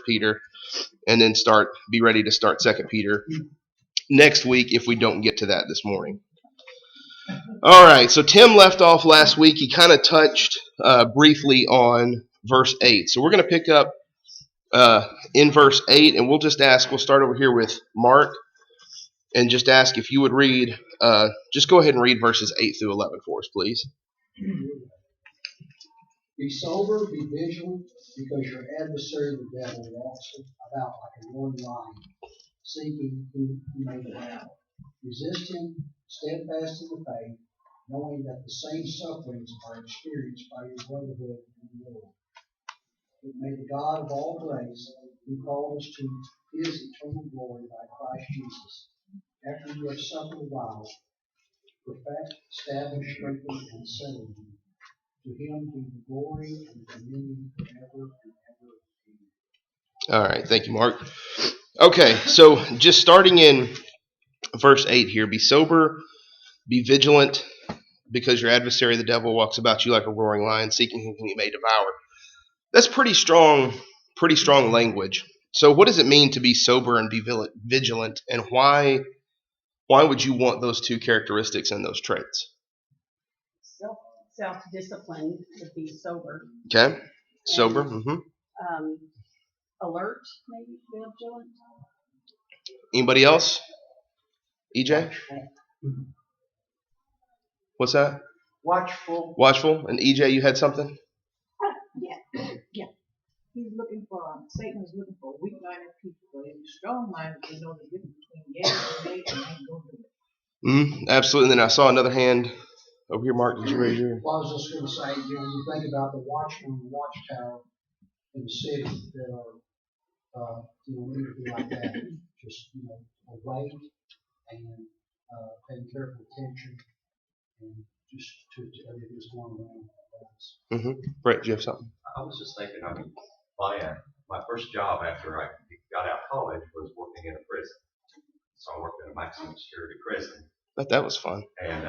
Peter, and then be ready to start 2 Peter next week if we don't get to that this morning. All right, so Tim left off last week. He kind of touched briefly on verse 8. So we're going to pick up in verse 8, and we'll start over here with Mark, and just ask if you would read, just go ahead and read verses 8 through 11 for us, please. Be sober, be vigilant, because your adversary the devil walks about like a roaring lion, seeking whom he may devour. Resist him, steadfast in the faith, knowing that the same sufferings are experienced by your brotherhood in the Lord. But may the God of all grace, who called us to his eternal glory by Christ Jesus, after you have suffered a while, perfect, establish, strengthen, and settle you. To him be the glory and dominion forever and ever. All right, thank you, Mark. Okay, so just starting in verse 8 here, be sober, be vigilant, because your adversary the devil walks about you like a roaring lion, seeking whom he may devour. That's pretty strong language. So what does it mean to be sober and be vigilant, and why would you want those two characteristics and those traits? Self-discipline would be sober. Okay, sober. Alert, maybe vigilant. Anybody else? EJ? What's that? Watchful. Watchful. And EJ, you had something? Yeah. He's looking for, Satan is looking for weak-minded people, but if you're strong-minded, you know the difference between yea and nay, and ain't going to do it. Absolutely. And then I saw another hand over here. Mark, did you raise your hand? Well, I was just going to say, when you think about the watchman and the watchtower in the city that are, need to be like that, just, awake and paying careful attention and just to everything that's going around. Brett, do you have something? I was just thinking, my first job after I got out of college was working in a prison. So I worked in a maximum security prison. But that was fun. And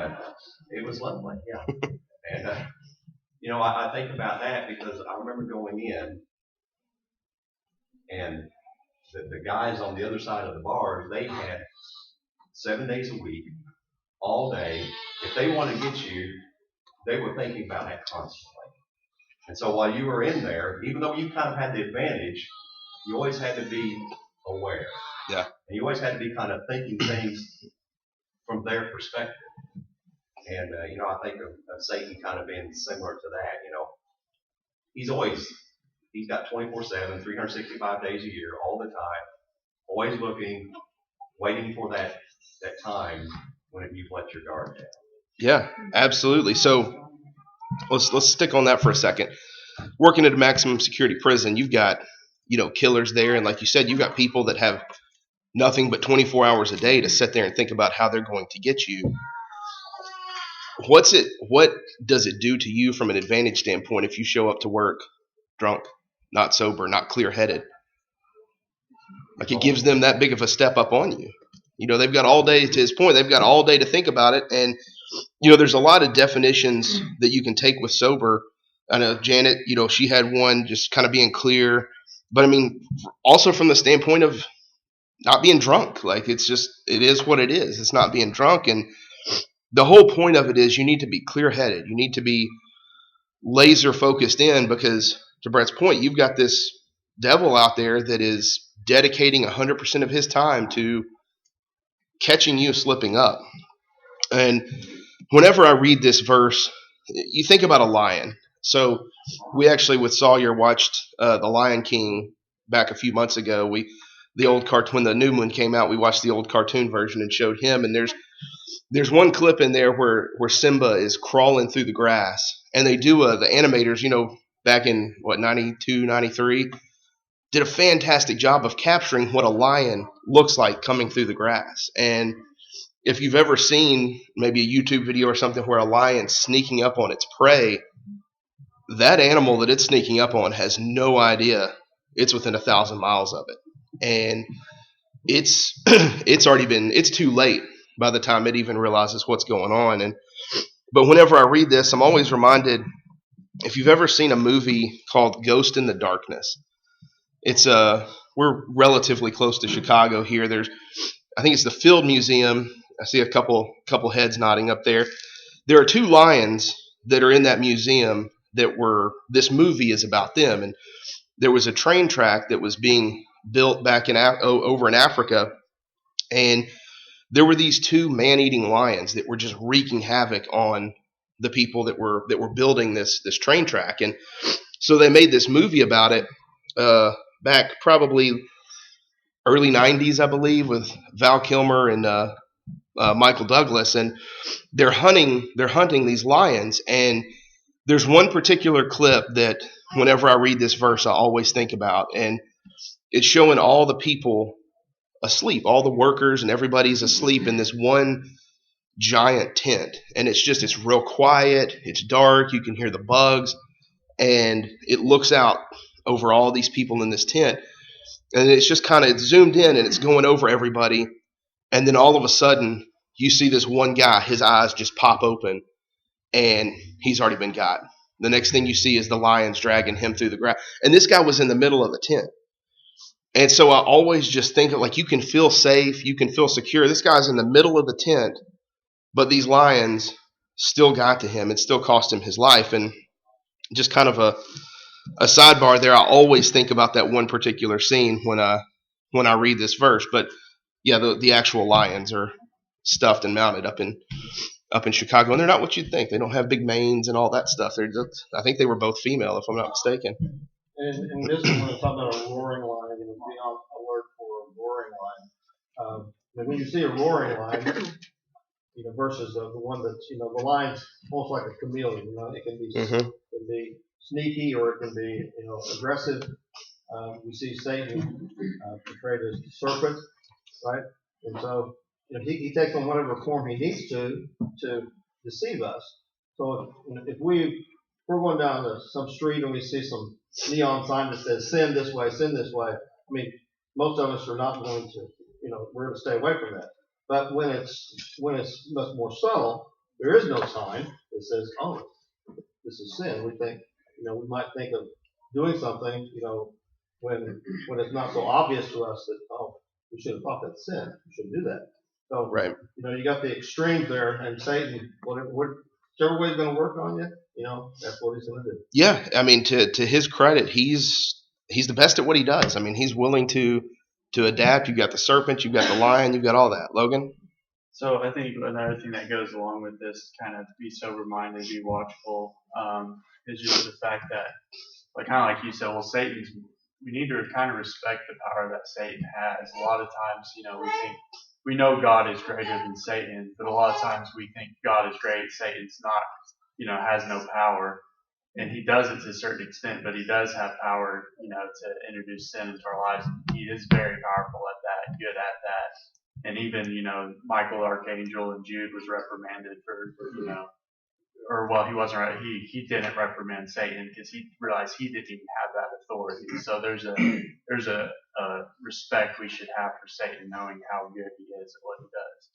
it was lovely, yeah. And, I think about that because I remember going in and the guys on the other side of the bars, they had 7 days a week, all day. If they wanted to get you, they were thinking about that constantly. And so while you were in there, even though you kind of had the advantage, you always had to be aware. Yeah. And you always had to be kind of thinking things from their perspective. And, I think of Satan kind of being similar to that, He's got 24/7, 365 days a year, all the time, always looking, waiting for that time when you've let your guard down. Yeah, absolutely. So let's stick on that for a second. Working at a maximum security prison, you've got, killers there. And like you said, you've got people that have nothing but 24 hours a day to sit there and think about how they're going to get you. What does it do to you from an advantage standpoint if you show up to work drunk, not sober, not clear-headed? Like, it gives them that big of a step up on you. They've got all day, to his point, they've got all day to think about it. And, there's a lot of definitions that you can take with sober. I know Janet, she had one, just kind of being clear. But, also from the standpoint of not being drunk. Like, it is what it is. It's not being drunk. And the whole point of it is you need to be clear-headed. You need to be laser-focused in because, to Brett's point, you've got this devil out there that is dedicating 100% of his time to catching you slipping up. And whenever I read this verse, you think about a lion. So we actually, with Sawyer, watched The Lion King back a few months ago. When the new one came out, we watched the old cartoon version and showed him. And there's one clip in there where Simba is crawling through the grass. And they do, the animators, back in, 92, 93, did a fantastic job of capturing what a lion looks like coming through the grass. And if you've ever seen maybe a YouTube video or something where a lion's sneaking up on its prey, that animal that it's sneaking up on has no idea it's within 1,000 miles of it. And it's too late by the time it even realizes what's going on. But whenever I read this, I'm always reminded, if you've ever seen a movie called Ghost in the Darkness, It's we're relatively close to Chicago here. I think it's the Field Museum. I see a couple heads nodding up there. There are 2 lions that are in that museum this movie is about them. And there was a train track that was being built back over in Africa, and there were these 2 man-eating lions that were just wreaking havoc on the people that were building this train track. And so they made this movie about it back probably early 90s, I believe, with Val Kilmer and Michael Douglas, and they're hunting these lions. And there's one particular clip that whenever I read this verse I always think about, and it's showing all the people asleep, all the workers and everybody's asleep in this one giant tent. And it's real quiet, it's dark, you can hear the bugs, and it looks out over all these people in this tent, and it's just kind of zoomed in and it's going over everybody. And then all of a sudden you see this one guy, his eyes just pop open, and he's already been got. The next thing you see is the lions dragging him through the grass, and this guy was in the middle of the tent. And so I always just think of, like, you can feel safe, you can feel secure. This guy's in the middle of the tent, but these lions still got to him and still cost him his life. And just kind of a sidebar there, I always think about that one particular scene when I read this verse. But yeah, the actual lions are stuffed and mounted up in Chicago, and they're not what you'd think. They don't have big manes and all that stuff. I think they were both female, if I'm not mistaken. And this is when we're talking about a roaring lion, and be on alert for a roaring lion. And when you see a roaring lion, versus the one that's, the lion's almost like a chameleon. It can be can be sneaky, or it can be aggressive. We see Satan portrayed as the serpent, right? And so he takes on whatever form he needs to deceive us. So if we're going down some street and we see some neon sign that says sin this way, I mean, most of us are not going to, we're going to stay away from that. But when it's much more subtle, there is no sign that says, oh, this is sin. We think, we might think of doing something, when it's not so obvious to us that, oh, we should have thought that's sin. We shouldn't do that. So, right. You got the extremes there, and Satan, whichever way he's going to work on you, that's what he's going to do. Yeah, I mean, to his credit, he's the best at what he does. I mean, he's willing to adapt. You've got the serpent, you've got the lion, you've got all that. Logan? So I think another thing that goes along with this, kind of be sober-minded, be watchful, is just the fact that, kind of like you said, we need to kind of respect the power that Satan has. A lot of times, we know God is greater than Satan, but a lot of times we think God is great, Satan's not, has no power. And he does it to a certain extent, but he does have power, to introduce sin into our lives. He is very powerful at that, good at that. And even, Michael Archangel and Jude was reprimanded for, he wasn't right. He didn't reprimand Satan because he realized he didn't even have that authority. So there's a respect we should have for Satan, knowing how good he is at what he does.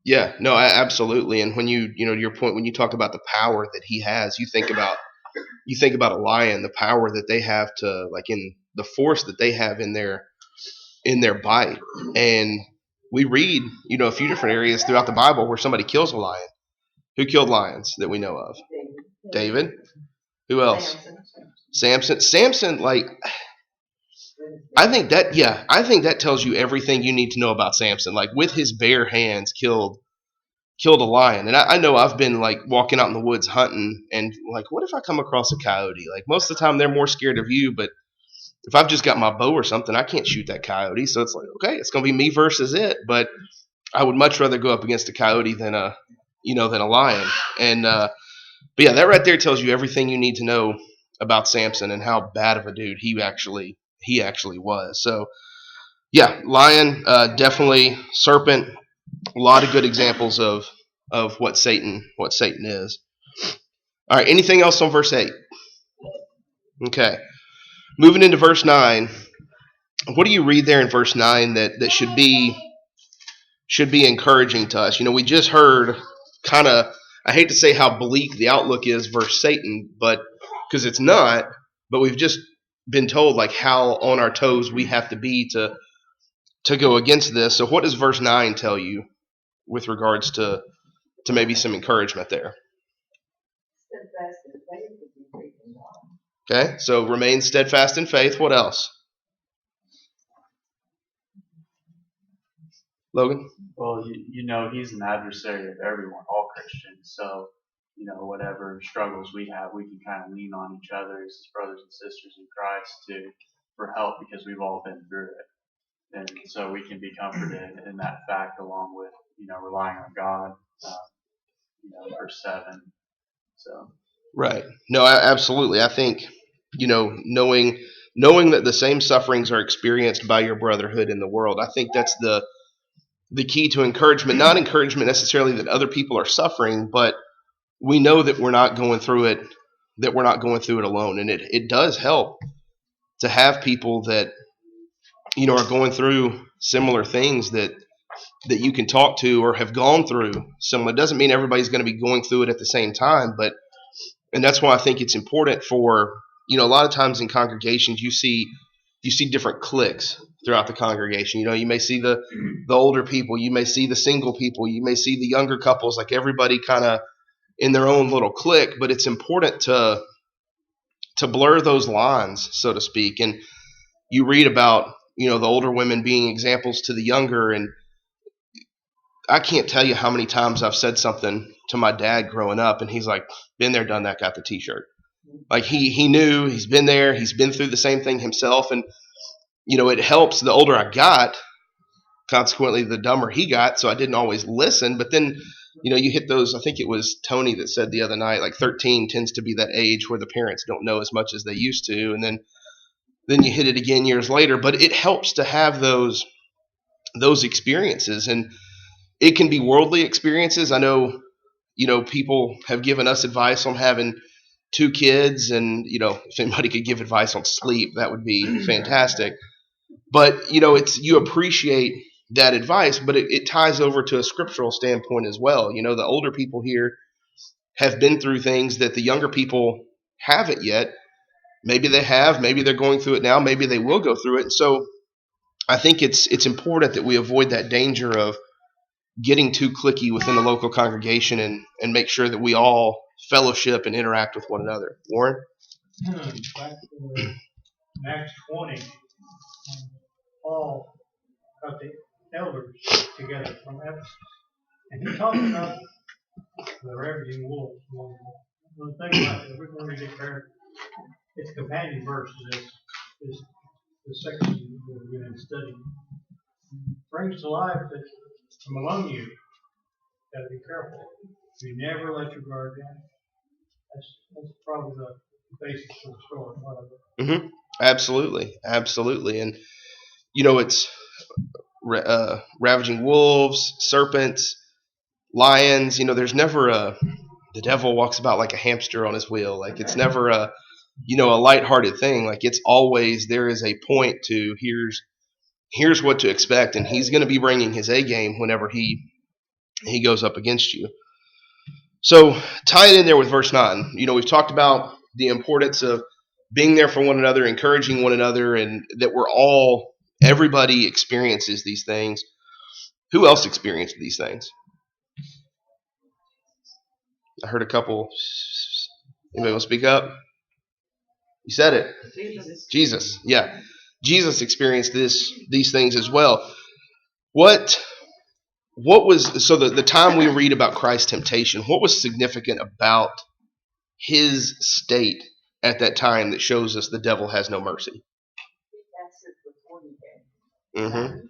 Yeah, no, absolutely. And when to your point, when you talk about the power that he has, you think about a lion, the power that they have to, in the force that they have in their bite. And we read, a few different areas throughout the Bible where somebody kills a lion. Who killed lions that we know of? David. Who else? Samson. Samson, I think that tells you everything you need to know about Samson. With his bare hands, killed a lion. And I know I've been walking out in the woods hunting, and what if I come across a coyote? Most of the time they're more scared of you, but if I've just got my bow or something, I can't shoot that coyote. So it's okay, it's gonna be me versus it. But I would much rather go up against a coyote than a lion. And but yeah, that right there tells you everything you need to know about Samson and how bad of a dude he actually was. So yeah, lion, definitely. Serpent, a lot of good examples of what Satan is. All right, anything else on verse 8? Okay. Moving into verse 9. What do you read there in verse 9 that should be encouraging to us? We just heard kind of, I hate to say how bleak the outlook is versus Satan, but because it's not, but we've just been told like how on our toes we have to be to go against this. So what does verse 9 tell you with regards to maybe some encouragement there? Okay, so remain steadfast in faith. What else? Logan? Well, you know, he's an adversary of everyone, all Christians. So, you know, whatever struggles we have, we can kind of lean on each other as brothers and sisters in Christ for help because we've all been through it. And so we can be comforted in that fact along with, you know, relying on God, you know, verse 7. So. Right. No, absolutely. I think, you know, knowing that the same sufferings are experienced by your brotherhood in the world, I think that's the key to encouragement. Not encouragement necessarily that other people are suffering, but we know that we're not going through it alone. And it does help to have people that, you know, are going through similar things that you can talk to or have gone through similar. It doesn't mean everybody's going to be going through it at the same time, and that's why I think it's important for, you know, a lot of times in congregations you see different cliques throughout the congregation. You know, you may see the older people, you may see the single people, you may see the younger couples, like everybody kind of in their own little clique, but it's important to blur those lines, so to speak. And you read about, you know, the older women being examples to the younger, and I can't tell you how many times I've said something to my dad growing up, and he's like, been there, done that, got the t-shirt. Like he knew, he's been there, he's been through the same thing himself. And, you know, it helps the older I got, consequently the dumber he got, so I didn't always listen. But then, you know, you hit those, I think it was Tony that said the other night, like 13 tends to be that age where the parents don't know as much as they used to. And then you hit it again years later. But it helps to have those experiences. And it can be worldly experiences. I know, you know, people have given us advice on having 2 kids, and, you know, if anybody could give advice on sleep, that would be fantastic. But, you know, you appreciate that advice, but it ties over to a scriptural standpoint as well. You know, the older people here have been through things that the younger people haven't yet. Maybe they have, maybe they're going through it now, maybe they will go through it. And so I think it's important that we avoid that danger of getting too cliquey within the local congregation, and make sure that we all fellowship and interact with one another. Warren? Back to Acts 20, Paul got the elders together from Ephesus, and he talked about the ravaging wolves. One thing about it, we're going to get there. Its companion verse is the section we're going to study. Brings to life that from among you, got to be careful. You never let your guard down. That's probably the basis of the story. Mm-hmm. Absolutely. And, you know, it's ravaging wolves, serpents, lions. You know, there's never the devil walks about like a hamster on his wheel. Like, it's never a lighthearted thing. Like, it's always, there is a point to here's what to expect, and he's going to be bringing his A game whenever he goes up against you. So tie it in there with verse 9. You know, we've talked about the importance of being there for one another, encouraging one another, and that everybody experiences these things. Who else experienced these things? I heard a couple. Anybody want to speak up? You said it. Jesus. Yeah. Jesus experienced these things as well. What was, so the time we read about Christ's temptation, what was significant about his state at that time that shows us the devil has no mercy? Mm-hmm.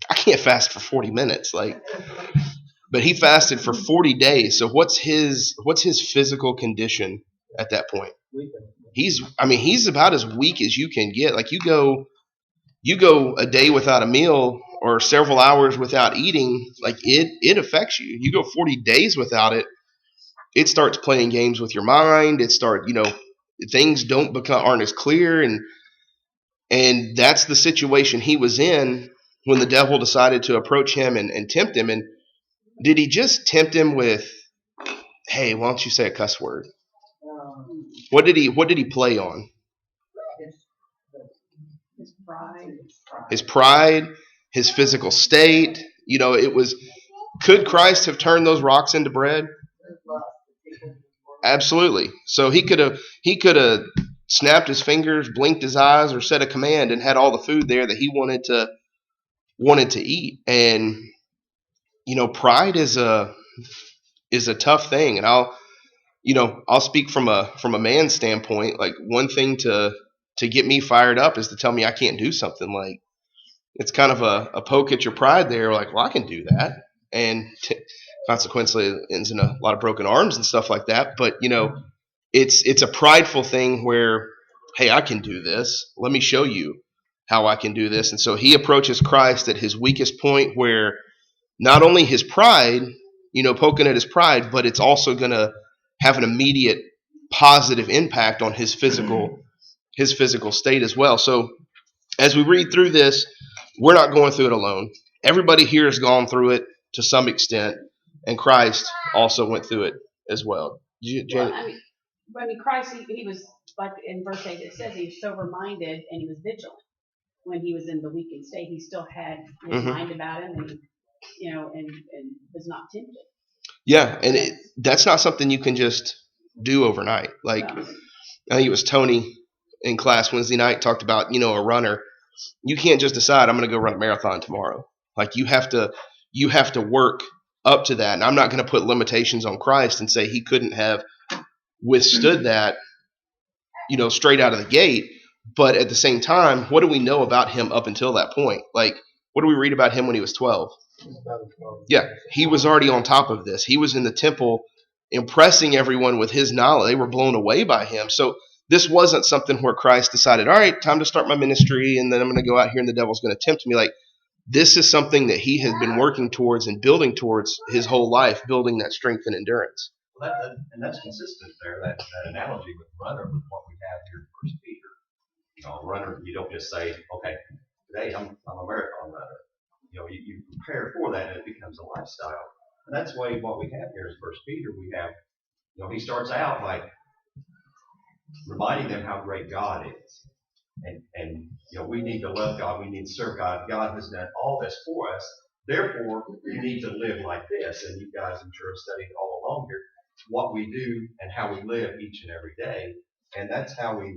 I can't fast for 40 minutes, but he fasted for 40 days. So what's his physical condition at that point? He's about as weak as you can get. Like, you go a day without a meal or several hours without eating, like it affects you. You go 40 days without it, it starts playing games with your mind. Things aren't as clear, and that's the situation he was in when the devil decided to approach him and tempt him. And did he just tempt him with, hey, why don't you say a cuss word? What did he play on? His pride, his physical state. It was, could Christ have turned those rocks into bread? Absolutely. So he could have snapped his fingers, blinked his eyes, or said a command and had all the food there that he wanted to eat. And pride is a tough thing. And I'll speak from a man's standpoint. Like, one thing to get me fired up is to tell me I can't do something. Like, it's kind of a poke at your pride there. Like, well, I can do that, and consequently it ends in a lot of broken arms and stuff like that. But it's a prideful thing where, hey, I can do this. Let me show you how I can do this. And so he approaches Christ at his weakest point, where not only his pride, poking at his pride, but it's also going to have an immediate positive impact on his physical state as well. So as we read through this, we're not going through it alone. Everybody here has gone through it to some extent, and Christ also went through it as well. Well, I mean, Christ, he was, like in verse 8, it says he was sober-minded and he was vigilant. When he was in the weakened state, he still had his mind about him, and and was not tempted. Yeah, and that's not something you can just do overnight. Like, I think it was Tony in class Wednesday night talked about, a runner. You can't just decide I'm going to go run a marathon tomorrow. Like, you have to work up to that. And I'm not going to put limitations on Christ and say he couldn't have withstood that, straight out of the gate. But at the same time, what do we know about him up until that point? Like, what do we read about him when he was 12? Yeah, he was already on top of this. He was in the temple impressing everyone with his knowledge. They were blown away by him. So this wasn't something where Christ decided, all right, time to start my ministry, and then I'm going to go out here and the devil's going to tempt me. Like, this is something that he has been working towards and building towards his whole life, building that strength and endurance. Well, and that's consistent there, that analogy with runner with what we have here in First Peter. A runner, you don't just say, okay, today I'm a marathon runner. You prepare for that, and it becomes a lifestyle. And that's why what we have here is First Peter. We have, he starts out by reminding them how great God is. And we need to love God. We need to serve God. God has done all this for us. Therefore, you need to live like this. And you guys, I'm sure, have studied all along here what we do and how we live each and every day. And that's how we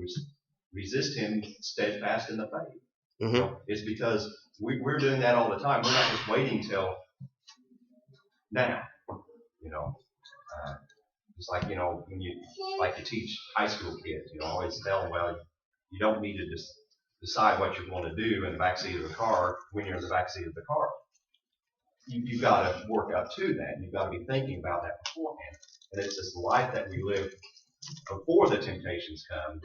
resist him steadfast in the faith. Mm-hmm. It's because we're doing that all the time. We're not just waiting till now. It's like, when you like to teach high school kids, always tell them, well, you don't need to just decide what you want to do in the backseat of the car when you're in the backseat of the car. You've got to work up to that. You've got to be thinking about that beforehand. And it's this life that we live before the temptations come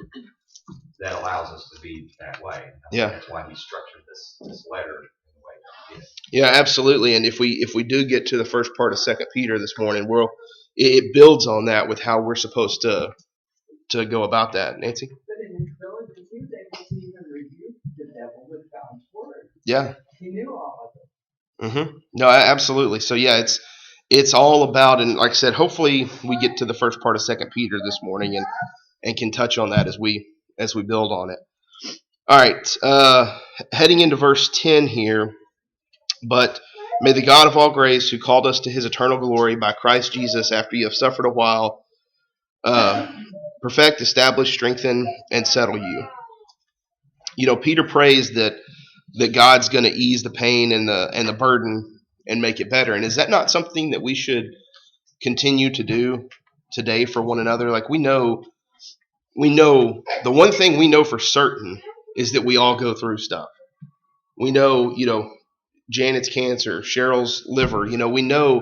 that allows us to be that way. Yeah. That's why he structured this letter in the way that he did. Yeah, absolutely. And if we do get to the first part of 2 Peter this morning, it builds on that with how we're supposed to go about that. Nancy? But in his village, he was able to even rebuke the devil with God's word. Yeah. He knew all of it. Mm-hmm. No, absolutely. So yeah, it's all about, and like I said, hopefully we get to the first part of 2 Peter this morning and can touch on that as we build on it. All right, heading into verse 10 here. But may the God of all grace, who called us to his eternal glory by Christ Jesus, after you have suffered a while, perfect, establish, strengthen, and settle you. Peter prays that God's going to ease the pain and the burden and make it better. And is that not something that we should continue to do today for one another? Like, we know the one thing we know for certain is that we all go through stuff. We know, Janet's cancer, Cheryl's liver, we know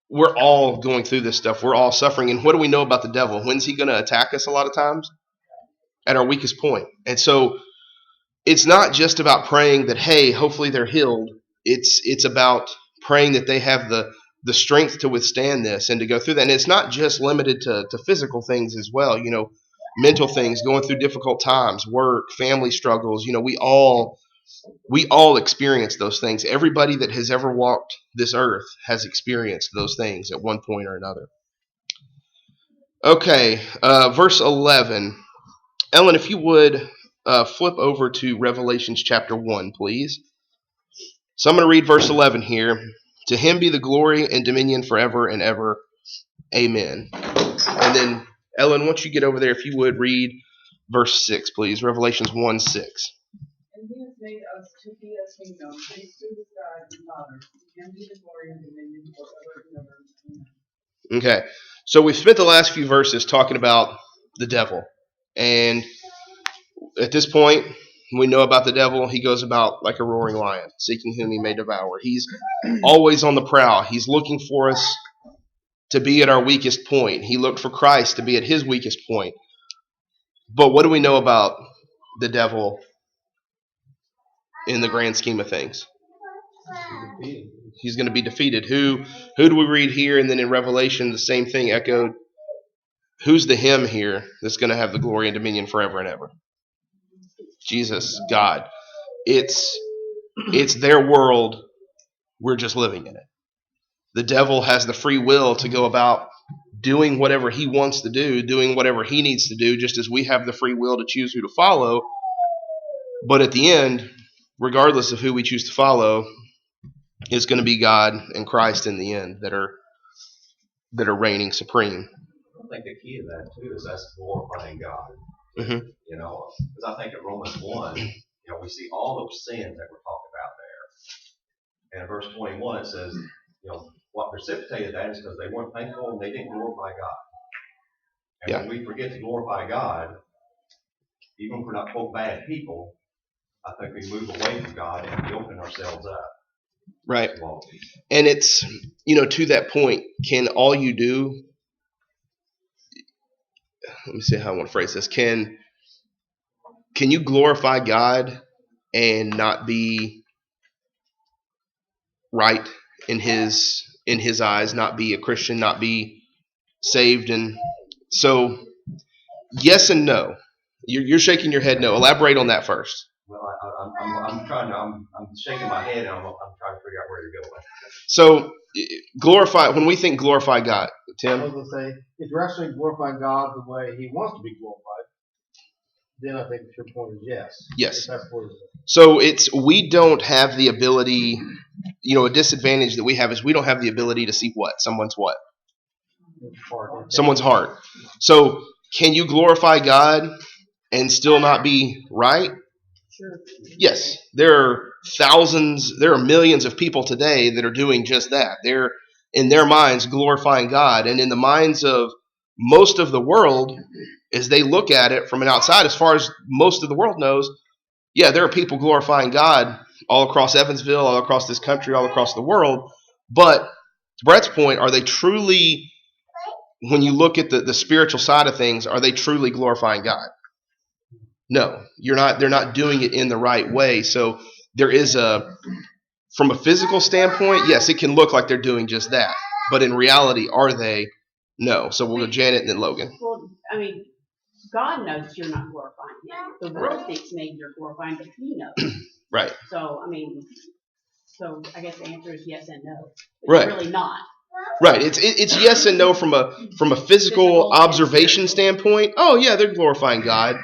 we're all going through this stuff. We're all suffering. And what do we know about the devil? When's he going to attack us a lot of times? At our weakest point. And so it's not just about praying that, hey, hopefully they're healed. It's about praying that they have the strength to withstand this and to go through that. And it's not just limited to physical things as well, mental things, going through difficult times, work, family struggles. We all experience those things. Everybody that has ever walked this earth has experienced those things at one point or another. Okay, verse 11. Ellen, if you would flip over to Revelations chapter 1, please. So I'm going to read verse 11 here. To him be the glory and dominion forever and ever. Amen. And then, Ellen, once you get over there, if you would read verse 6, please. Revelations 1, 6. And he has made us to be a kingdom, priests to his God and Father. To him be the glory and dominion forever and ever. Amen. Okay. So we've spent the last few verses talking about the devil. And at this point, we know about the devil. He goes about like a roaring lion, seeking whom he may devour. He's always on the prowl. He's looking for us to be at our weakest point. He looked for Christ to be at his weakest point. But what do we know about the devil in the grand scheme of things? He's going to be defeated. Who do we read here? And then in Revelation, the same thing echoed. Who's the him here that's going to have the glory and dominion forever and ever? Jesus, God. It's their world. We're just living in it. The devil has the free will to go about doing whatever he wants to do, doing whatever he needs to do, just as we have the free will to choose who to follow. But at the end, regardless of who we choose to follow, it's going to be God and Christ in the end that are reigning supreme. I think the key to that too is that's glorifying God. Mm-hmm. You know, because I think in Romans 1, we see all those sins that we're talking about there. And in verse 21, it says, what precipitated that is because they weren't thankful and they didn't glorify God. And when we forget to glorify God, even if we're not quote bad people, I think we move away from God and we open ourselves up. Right. And it's, to that point, can all you do, let me see how I want to phrase this. Can you glorify God and not be right in his eyes, not be a Christian, not be saved? And so, yes and no. You're shaking your head no. Elaborate on that first. Well, I'm shaking my head and I'm trying to figure out where you're going. So, when we think glorify God, Tim? I was going to say, if you're actually glorifying God the way he wants to be glorified, then I think your point is yes. Yes. That's what it is. So we don't have the ability, a disadvantage that we have is we don't have the ability to see what? Someone's what? Someone's heart. So, can you glorify God and still not be right? Sure. Yes. There are millions of people today that are doing just that. They're, in their minds, glorifying God. And in the minds of most of the world, as they look at it from an outside, as far as most of the world knows, yeah, there are people glorifying God all across Evansville, all across this country, all across the world. But to Brett's point, are they truly, when you look at the spiritual side of things, are they truly glorifying God? No, they're not doing it in the right way. So there is from a physical standpoint, yes, it can look like they're doing just that. But in reality, are they? No. So we'll go Janet and then Logan. Well, God knows you're not glorifying him. The world thinks maybe you're glorifying, but he knows. Right. So, I guess the answer is yes and no. But right. You're really not. Right. It's yes and no from a physical observation standpoint. Oh, yeah, they're glorifying God.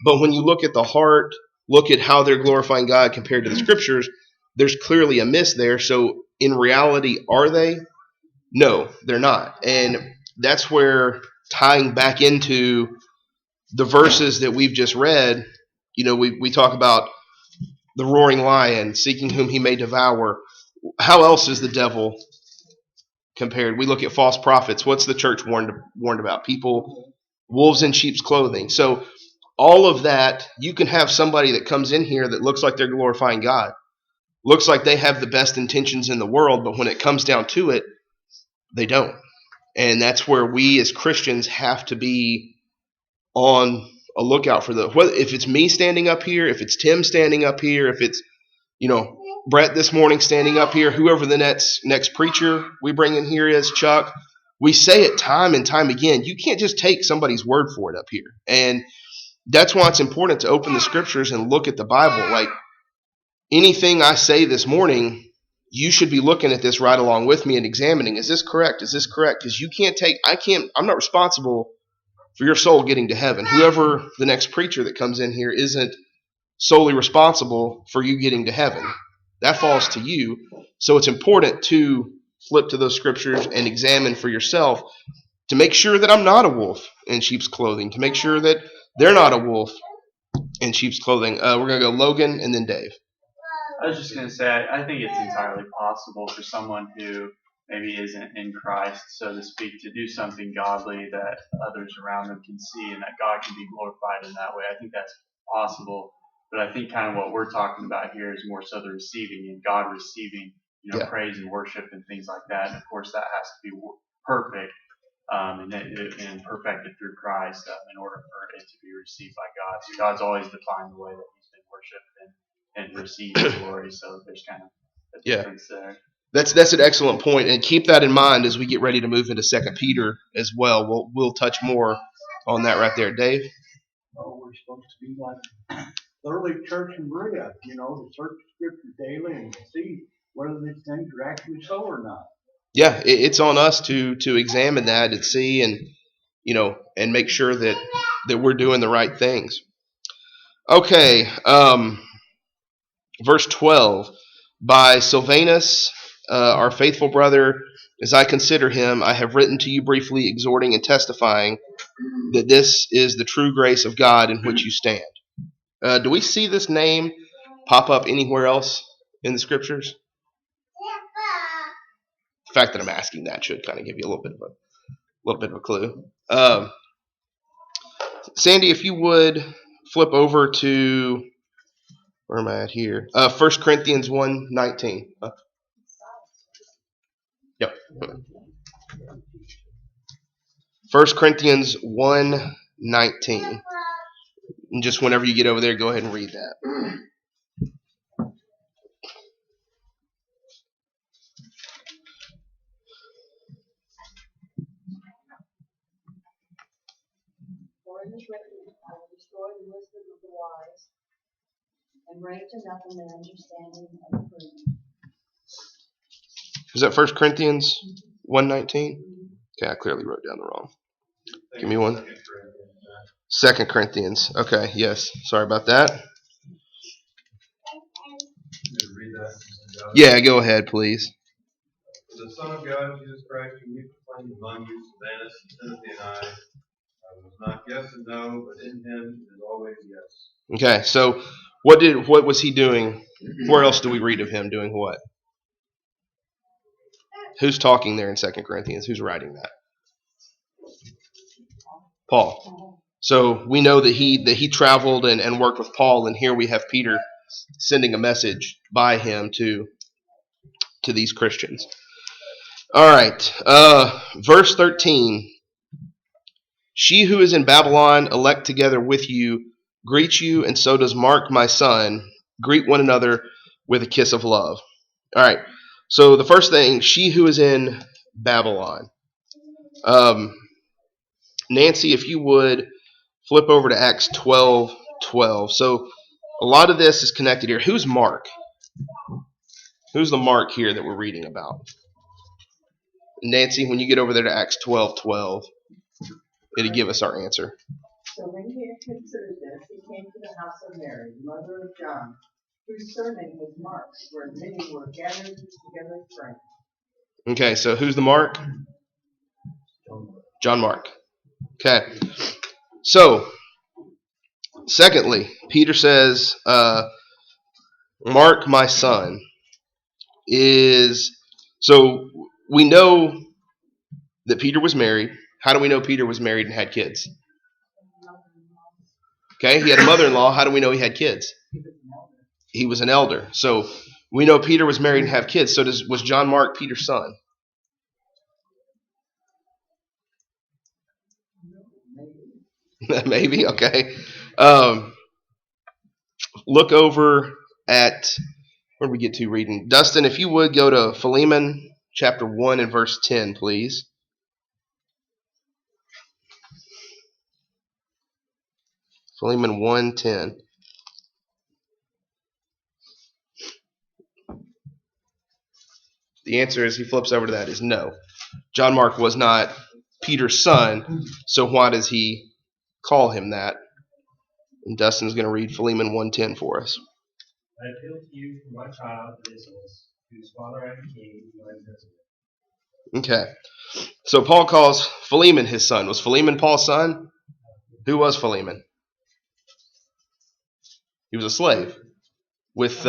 But when you look at the heart, look at how they're glorifying God compared to the scriptures, there's clearly a miss there. So in reality, are they? No, they're not. And that's where, tying back into the verses that we've just read, we talk about the roaring lion, seeking whom he may devour. How else is the devil compared? We look at false prophets. What's the church warned about? People, wolves in sheep's clothing. So all of that, you can have somebody that comes in here that looks like they're glorifying God, looks like they have the best intentions in the world, but when it comes down to it, they don't. And that's where we as Christians have to be on a lookout for if it's me standing up here, if it's Tim standing up here, if it's, Brett this morning standing up here, whoever the next preacher we bring in here is, Chuck, we say it time and time again. You can't just take somebody's word for it up here. And that's why it's important to open the scriptures and look at the Bible. Like anything I say this morning, you should be looking at this right along with me and examining, is this correct? Is this correct? Because I'm not responsible for your soul getting to heaven. Whoever the next preacher that comes in here isn't solely responsible for you getting to heaven. That falls to you. So it's important to flip to those scriptures and examine for yourself to make sure that I'm not a wolf in sheep's clothing, to make sure that they're not a wolf in sheep's clothing. We're going to go Logan and then Dave. I was just going to say, I think it's entirely possible for someone who maybe isn't in Christ, so to speak, to do something godly that others around them can see and that God can be glorified in that way. I think that's possible. But I think kind of what we're talking about here is more so the receiving and God receiving, praise and worship and things like that. And of course, that has to be perfect and perfected through Christ in order for it to be received by God. So God's always defined the way that He's been worshipped and received His glory. So there's kind of a difference there. That's an excellent point, and keep that in mind as we get ready to move into 2 Peter as well. We'll touch more on that right there, Dave. Oh, we're supposed to be like the early church in Berea, to search Scripture daily and see whether these things are actually so or not. Yeah, it's on us to examine that and see and make sure that we're doing the right things. Okay, verse 12. By Silvanus, our faithful brother, as I consider him, I have written to you briefly, exhorting and testifying that this is the true grace of God in which you stand. Do we see this name pop up anywhere else in the scriptures? The fact that I'm asking that should kind of give you a little bit of a clue. Sandy, if you would flip over to, where am I at here? 1 Corinthians 1:19. Yep. 1 Corinthians 1:19. And just whenever you get over there, go ahead and read that. For it is written, I will destroy the wisdom of the wise, and bring to nothing the understanding of the prudent. Is that 1 Corinthians 1:19? Okay, I clearly wrote down the wrong. Give me one. 2 Corinthians. Okay, yes. Sorry about that. Yeah, go ahead, please. The Son of God, Jesus Christ, whom we proclaim among you, Silvanus, Timothy, and I was not yes and no, but in him it is always yes. Okay, so what was he doing? Where else do we read of him doing what? Who's talking there in 2 Corinthians? Who's writing that? Paul. So we know that he traveled and worked with Paul, and here we have Peter sending a message by him to these Christians. All right, verse 13. She who is in Babylon, elect together with you, greets you, and so does Mark, my son. Greet one another with a kiss of love. All right, so the first thing, she who is in Babylon. Nancy, if you would flip over to Acts 12:12. So a lot of this is connected here. Who's Mark? Who's the Mark here that we're reading about? Nancy, when you get over there to Acts 12:12, it'll give us our answer. So when he had considered this, he came to the house of Mary, mother of John, whose surname was Mark, where many were gathered together praying. Okay, so who's the Mark? John Mark. Okay. So, secondly, Peter says, Mark, my son, is... So, we know that Peter was married. How do we know Peter was married and had kids? Okay, he had a mother-in-law. How do we know he had kids? He was an elder. So, we know Peter was married and have kids. So, was John Mark Peter's son? Maybe, okay. Look over at, where did we get to reading? Dustin, if you would go to Philemon chapter 1 and verse 10, please. Philemon 1:10. The answer, as he flips over to that, is no. John Mark was not Peter's son, so why does he call him that? And Dustin's going to read Philemon 1:10 for us. I appeal to you for my child Onesimus, whose father I became in my imprisonment. Okay. So Paul calls Philemon his son. Was Philemon Paul's son? Who was Philemon? He was a slave with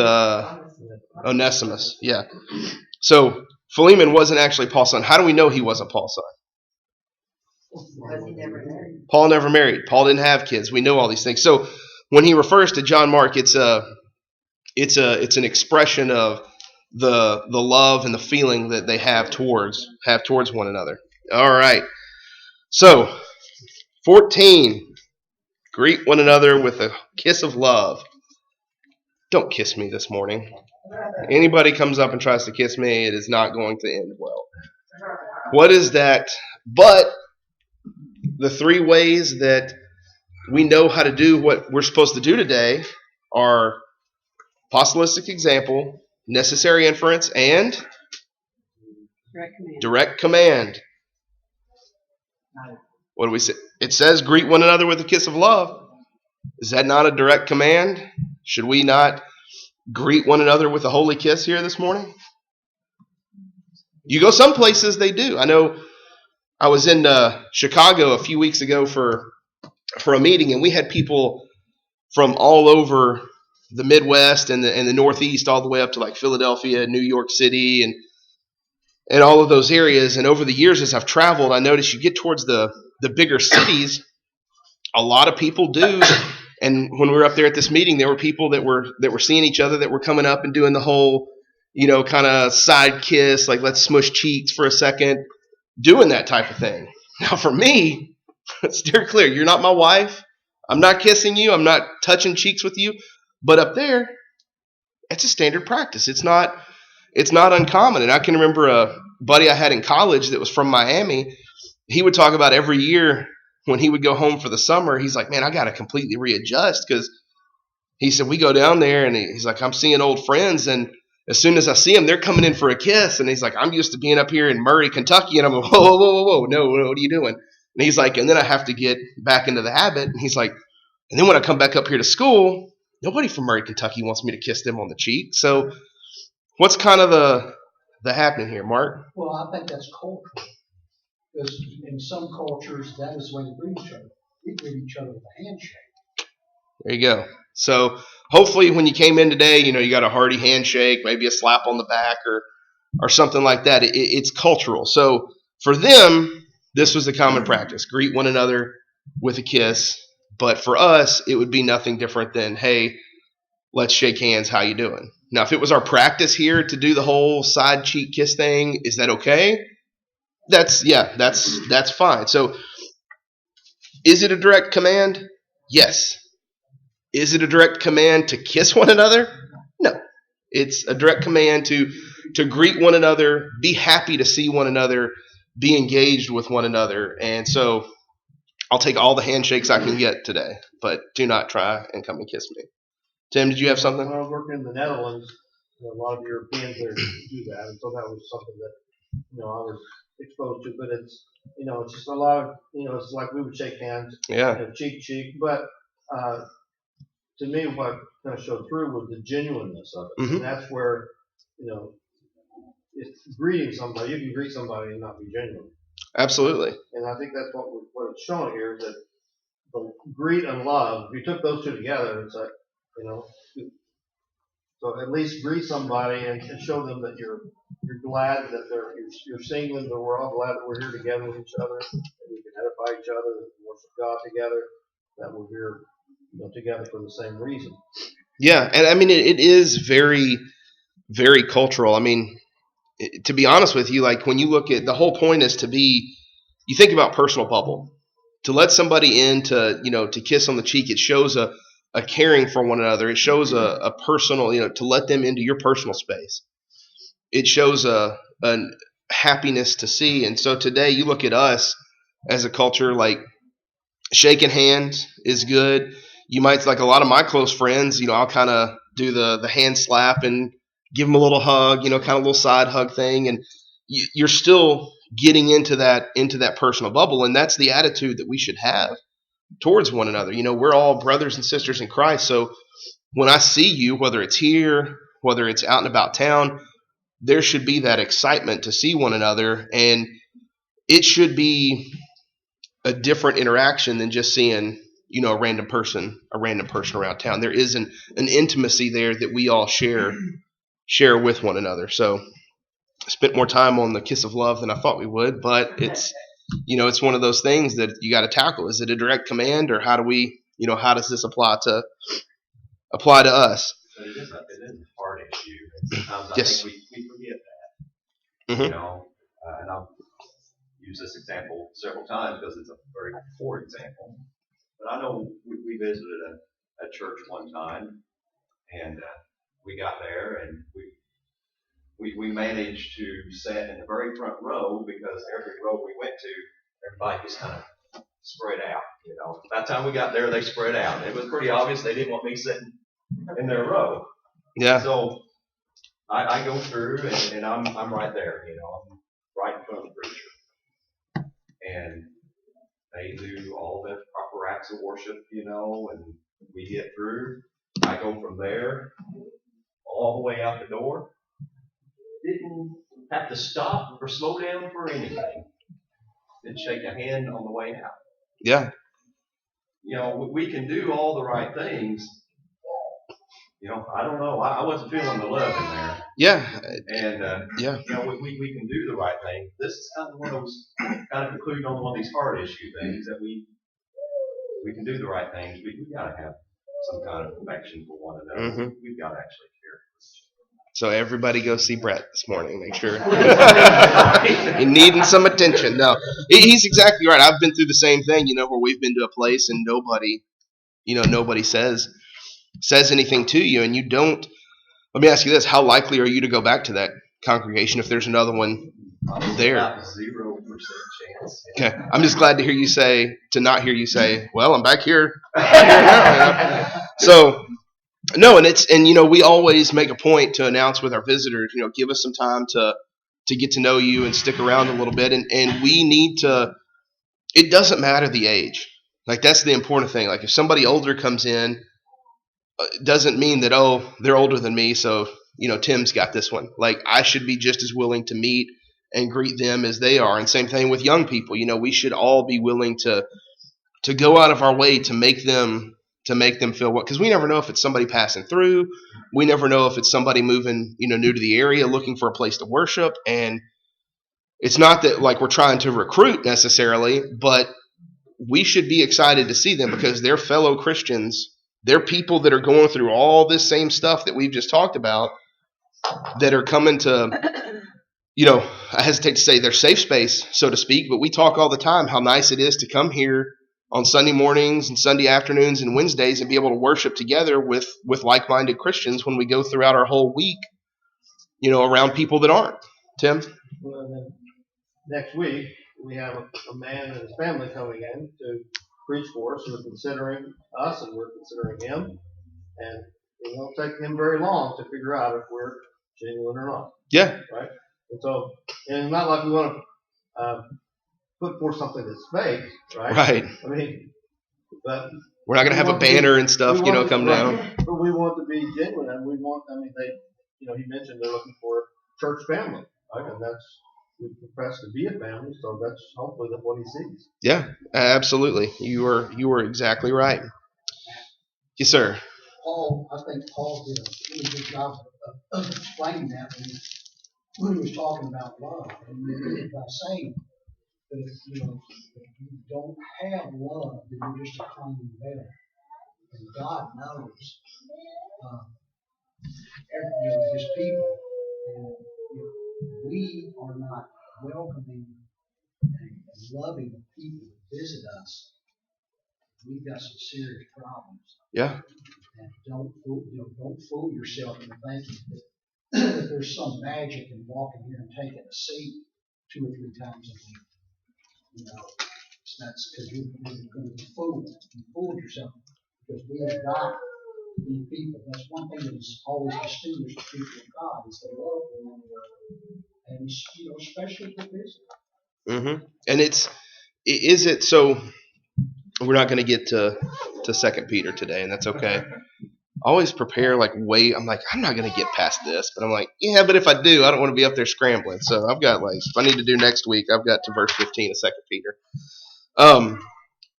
Onesimus. Yeah. So Philemon wasn't actually Paul's son. How do we know he wasn't Paul's son? Because he never married. Paul never married. Paul didn't have kids. We know all these things. So when he refers to John Mark, it's an expression of the love and the feeling that they have towards one another. All right. So 14. Greet one another with a kiss of love. Don't kiss me this morning. Anybody comes up and tries to kiss me, it is not going to end well. What is that? But the 3 ways that we know how to do what we're supposed to do today are apostolistic example, necessary inference, and direct command. What do we say? It says greet one another with a kiss of love. Is that not a direct command? Should we not greet one another with a holy kiss here this morning? You go some places, they do. I know I was in Chicago a few weeks ago for a meeting, and we had people from all over the Midwest and the Northeast, all the way up to like Philadelphia, New York City, and all of those areas. And over the years, as I've traveled, I noticed you get towards the bigger cities, a lot of people do. And when we were up there at this meeting, there were people that were seeing each other, that were coming up and doing the whole, kind of side kiss, like let's smush cheeks for a second, doing that type of thing. Now for me, steer clear. You're not my wife. I'm not kissing you. I'm not touching cheeks with you. But up there, it's a standard practice. It's not uncommon. And I can remember a buddy I had in college that was from Miami. He would talk about every year when he would go home for the summer, he's like, man, I got to completely readjust, because he said, we go down there, and he's like, I'm seeing old friends, and as soon as I see them, they're coming in for a kiss. And he's like, I'm used to being up here in Murray, Kentucky, and I'm like, whoa, no, what are you doing? And he's like, and then I have to get back into the habit. And he's like, and then when I come back up here to school, nobody from Murray, Kentucky wants me to kiss them on the cheek. So what's kind of the happening here, Mark? Well, I think that's cultural. Because in some cultures, that is the way they greet each other. We greet each other with a handshake. There you go. So hopefully when you came in today, you got a hearty handshake, maybe a slap on the back or something like that. It's cultural. So for them, this was the common practice. Greet one another with a kiss. But for us, it would be nothing different than, hey, let's shake hands. How you doing? Now, if it was our practice here to do the whole side cheek kiss thing, is that okay? That's fine. So is it a direct command? Yes. Is it a direct command to kiss one another? No. It's a direct command to greet one another, be happy to see one another, be engaged with one another. And so I'll take all the handshakes I can get today, but do not try and come and kiss me. Tim, did you have something? When I was working in the Netherlands, a lot of Europeans there do that, and so that was something that I was exposed to. But it's it's just a lot of it's like we would shake hands, cheek to cheek. But to me, what kind of showed through was the genuineness of it, and that's where it's greeting somebody. You can greet somebody and not be genuine. Absolutely. And I think that's what it's showing here is that the greet and love. If you took those two together, it's like so at least greet somebody and show them that you're glad that you're seeing them, that we're all glad that we're here together with each other, that we can edify each other, that we worship God together, that we're here together for the same reason. Yeah, and I mean it is very, very cultural. I mean, to be honest with you, like when you look at the whole point is you think about personal bubble. To let somebody in to kiss on the cheek, it shows a caring for one another. It shows a personal, to let them into your personal space. It shows a happiness to see. And so today you look at us as a culture, like shaking hands is good. You might, like a lot of my close friends, I'll kind of do the hand slap and give them a little hug, kind of a little side hug thing. And you're still getting into that personal bubble. And that's the attitude that we should have towards one another. We're all brothers and sisters in Christ. So when I see you, whether it's here, whether it's out and about town, there should be that excitement to see one another, and it should be a different interaction than just seeing a random person around town. There is an intimacy there that we all share with one another. So I spent more time on the kiss of love than I thought we would, but it's one of those things that you got to tackle. Is it a direct command, or how does this apply to us? But it is a hard issue. And sometimes I Yes. think we forget that. Mm-hmm. And I've used this example several times because it's a very poor example. But I know we visited a church one time, and we got there, and we managed to sit in the very front row because every row we went to, everybody just kind of spread out. By the time we got there, they spread out. It was pretty obvious they didn't want me sitting in their row. Yeah. So I go through, and I'm right there. I'm right in front of the preacher, and they do all the proper acts of worship, and we get through. I go from there all the way out the door. Didn't have to stop or slow down for anything. Didn't shake a hand on the way out. Yeah. We can do all the right things. I don't know. I wasn't feeling the love in there. Yeah. And, yeah. We can do the right thing. This is kind of one of those, kind of concluding on one of these hard issue things that we can do the right things. We got to have some kind of affection for one another. Mm-hmm. We've got to actually care. So everybody go see Brett this morning. Make sure you're needing some attention. No, he's exactly right. I've been through the same thing, where we've been to a place and nobody says anything to you, and you don't. Let me ask you this: how likely are you to go back to that congregation if there's another one there? About 0% chance. Okay, I'm just glad to not hear you say, "Well, I'm back here." Now, So. No, and we always make a point to announce with our visitors, give us some time to get to know you and stick around a little bit, and we need to. It doesn't matter the age, like that's the important thing. Like if somebody older comes in, it doesn't mean that they're older than me, so Tim's got this one. Like I should be just as willing to meet and greet them as they are, and same thing with young people. We should all be willing to go out of our way to make them feel what, because we never know if it's somebody passing through. We never know if it's somebody moving, new to the area looking for a place to worship. And it's not that like we're trying to recruit necessarily, but we should be excited to see them because they're fellow Christians. They're people that are going through all this same stuff that we've just talked about that are coming to, I hesitate to say their safe space, so to speak, but we talk all the time how nice it is to come here on Sunday mornings and Sunday afternoons and Wednesdays and be able to worship together with like-minded Christians when we go throughout our whole week, around people that aren't. Tim? Well, then next week, we have a man and his family coming in to preach for us. We're considering us and we're considering him. And it won't take him very long to figure out if we're genuine or not. Yeah. Right? And so, and it's not like we want to put forth something that's fake, right? Right. I mean, but we're not going to have a banner and stuff, come down. But we want to be genuine, and he mentioned they're looking for a church family, right? And we profess to be a family, so that's hopefully what he sees. Yeah, absolutely. You were exactly right. Yes, sir. I think Paul did a really good job of explaining that when he was talking about love, and by saying that if you don't have love, then you're just a climbing bear. And God knows his people, and if we are not welcoming and loving the people that visit us, we've got some serious problems. Yeah. And don't fool yourself into thinking that there's some magic in walking here and taking a seat 2 or 3 times a week. That's because you're going to be fooled. You fooled yourself because we have got to be people. That's one thing that has always distinguished the people of God is they love one another, and especially for business. Mm-hmm. And is it so? we're not going to get to 2 Peter today, and that's okay. Always prepare, like, wait. I'm like, I'm not going to get past this. But I'm like, yeah, but if I do, I don't want to be up there scrambling. So I've got, like, if I need to do next week, I've got to verse 15 of 2 Peter.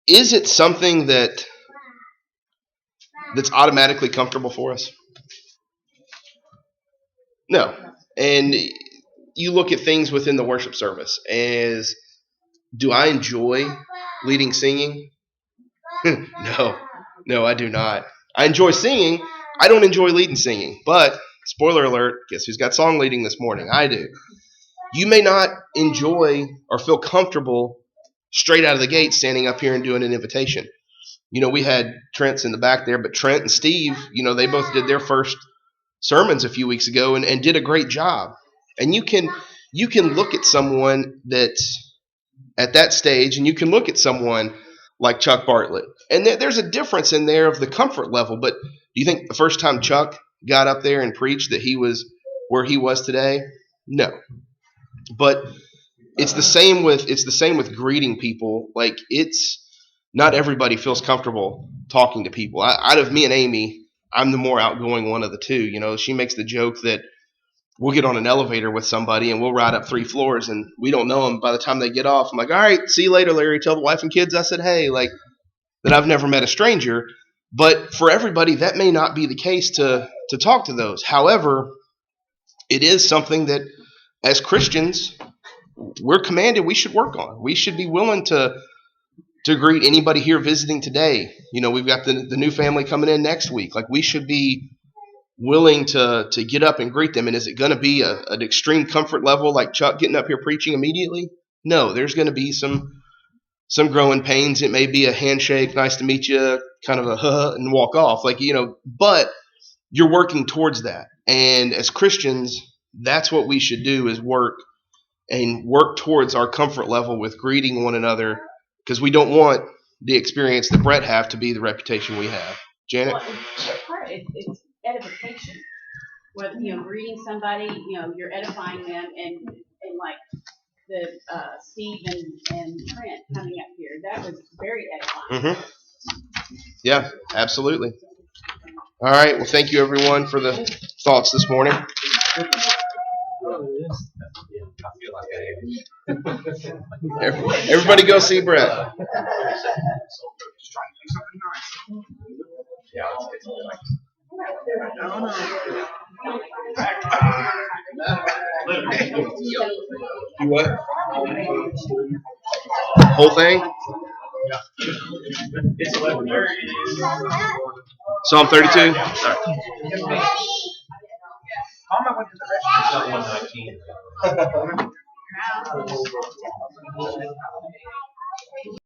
Is it something that's automatically comfortable for us? No. And you look at things within the worship service as, do I enjoy leading singing? No, I do not. I enjoy singing. I don't enjoy leading singing. But, spoiler alert, guess who's got song leading this morning? I do. You may not enjoy or feel comfortable straight out of the gate standing up here and doing an invitation. You know, we had Trent's in the back there, but Trent and Steve, you know, they both did their first sermons a few weeks ago and did a great job. And you can look at someone that's at that stage, and you can look at someone like Chuck Bartlett. And there's a difference in there of the comfort level. But do you think the first time Chuck got up there and preached that he was where he was today? No. But it's the same with greeting people. Like, it's not everybody feels comfortable talking to people. Out of me and Amy, I'm the more outgoing one of the two. You know, she makes the joke that we'll get on an elevator with somebody and we'll ride up 3 floors and we don't know them. By the time they get off, I'm like, all right, see you later, Larry. Tell the wife and kids I said, hey, like, that I've never met a stranger. But for everybody, that may not be the case to talk to those. However, it is something that as Christians, we're commanded we should work on. We should be willing to greet anybody here visiting today. You know, we've got the new family coming in next week. Like, we should be willing to get up and greet them. And is it going to be an extreme comfort level like Chuck getting up here preaching immediately? No, there's going to be some growing pains. It may be a handshake, nice to meet you, kind of a and walk off. Like, you know, but you're working towards that. And as Christians, that's what we should do, is work towards our comfort level with greeting one another, because we don't want the experience that Brett have to be the reputation we have. Janet? Well, it's edification. Whether, you know, greeting somebody, you know, you're edifying them, and like the Steve and Trent coming up here, that was very edifying. Mm-hmm. Yeah, absolutely. All right. Well, thank you, everyone, for the thoughts this morning. Everybody go see Brett. You what? Whole thing? It's 11:30. Psalm 32? Sorry. Mom, I went to the restaurant. 119.